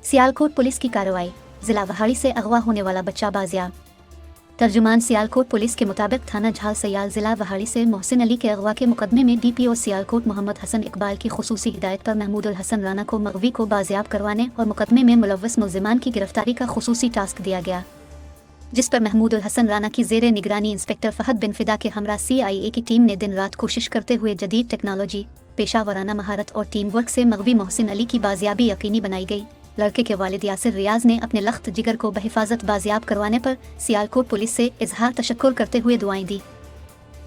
Sialkot police की कार्रवाई, जिला वहाड़ी से अगवा होने वाला बच्चा बाजियाब। तर्जुमान सियालकोट पुलिस के मुताबिक थाना झाल सयाल जिला वहाड़ी से मोहसिन अली के अगवा के मुकदमे में DPO सियालकोट मोहम्मद हसन इकबाल की खुसूसी हिदायत पर महमूदुल हसन राना को मगवी को बाजियाब करवाने और मुकदमे में मुलव्वस मुल्जिमान की गिरफ्तारी का खुसूसी टास्क दिया गया, जिस पर महमूदुल हसन राना की ज़ेरे निगरानी इंस्पेक्टर फहद बिन फिदा के हमरा CIA की टीम ने दिन रात कोशिश करते हुए जदीद टेक्नोलॉजी, पेशावराना महारत और टीम वर्क से मगवी मोहसिन अली की बाजियाबी यकीनी बनाई गई। लड़के के वालिद यासिर रियाज ने अपने लख्त जिगर को बहिफाजत बाजियाब करवाने पर सियालकोट पुलिस से इजहार तशक्कुर करते हुए दुआएं दी।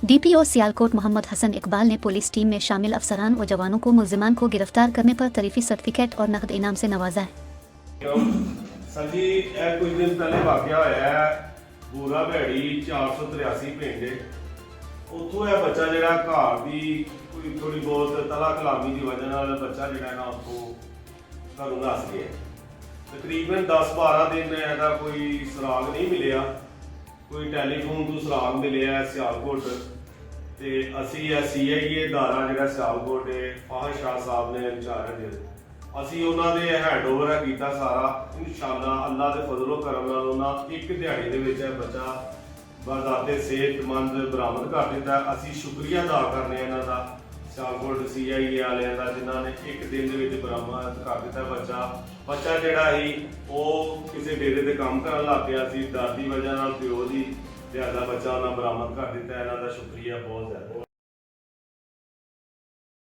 DPO सियालकोट मोहम्मद हसन इकबाल ने पुलिस टीम में शामिल अफसरान और जवानों को मुल्जिमान को गिरफ्तार करने पर तरीफी सर्टिफिकेट और नकद इनाम से नवाजा है। सर जी कुछ दिन पहले वाकया होया है बूरा भैड़ी 483 पिंड उत्थों यह बच्चा जिहड़ा घर दी कोई थोड़ी बहुत तला कलामी की वजह नाल बच्चा जिहड़ा ना उत्थों घरों नस गया। तकरीबन 10-12 दिन ਇਹਦਾ कोई सुराग नहीं मिलिया, कोई टैलीफोन ਤੋਂ सुराग मिलिया सियालकोट ਤੇ ਅਸੀਂ CIA ਅਦਾਰਾ ਜਿਹੜਾ ਸਿयालकोट ਫਾਹਿਦ ਸ਼ਾਹ ਸਾਹਿਬ ਨੇ ਇੰਚਾਰਜ ਅਸੀਂ ਉਹਨਾਂ ਦੇ ਹੈਂਡਓਵਰ ਕੀਤਾ ਸਾਰਾ। ਇਨਸ਼ਾਅੱਲਾ ਅੱਲਾ ਦੇ ਫਜ਼ਲ و ਕਰਮ ਨਾਲ ਉਹਨਾਂ ਇੱਕ ਦਿਹਾੜੀ ਦੇ ਵਿੱਚ ਇਹ ਬੱਚਾ ਬਜ਼ਾਤੇ ਸਿਹਤਮੰਦ ਬਰਾਮਦ ਕਰ ਦਿੱਤਾ। ਅਸੀਂ ਸ਼ੁਕਰੀਆ ਅਦਾ ਕਰਨੇ ਇਹਨਾਂ ਦਾ ਸਿਆਲਕੋਟ CIA ਵਾਲਿਆਂ ਦਾ ਜਿਨ੍ਹਾਂ ਨੇ ਇੱਕ ਦਿਨ ਦੇ ਵਿੱਚ ਬਰਾਮਦ ਕਰ ਦਿੱਤਾ ਬੱਚਾ ਜਿਹੜਾ ਸੀ ਉਹ ਕਿਸੇ ਡੇਰੇ ਤੇ ਕੰਮ ਕਰਨ ਲੱਗ ਪਿਆ ਸੀ, ਡਰ ਦੀ ਵਜ੍ਹਾ ਨਾਲ ਪਿਓ ਦੀ ਲਿਹਾਜ਼ਾ ਬੱਚਾ ਉਹਨਾਂ ਬਰਾਮਦ ਕਰ ਦਿੱਤਾ। ਇਹਨਾਂ ਦਾ ਸ਼ੁਕਰੀਆ ਬਹੁਤ ਜ਼ਿਆਦਾ।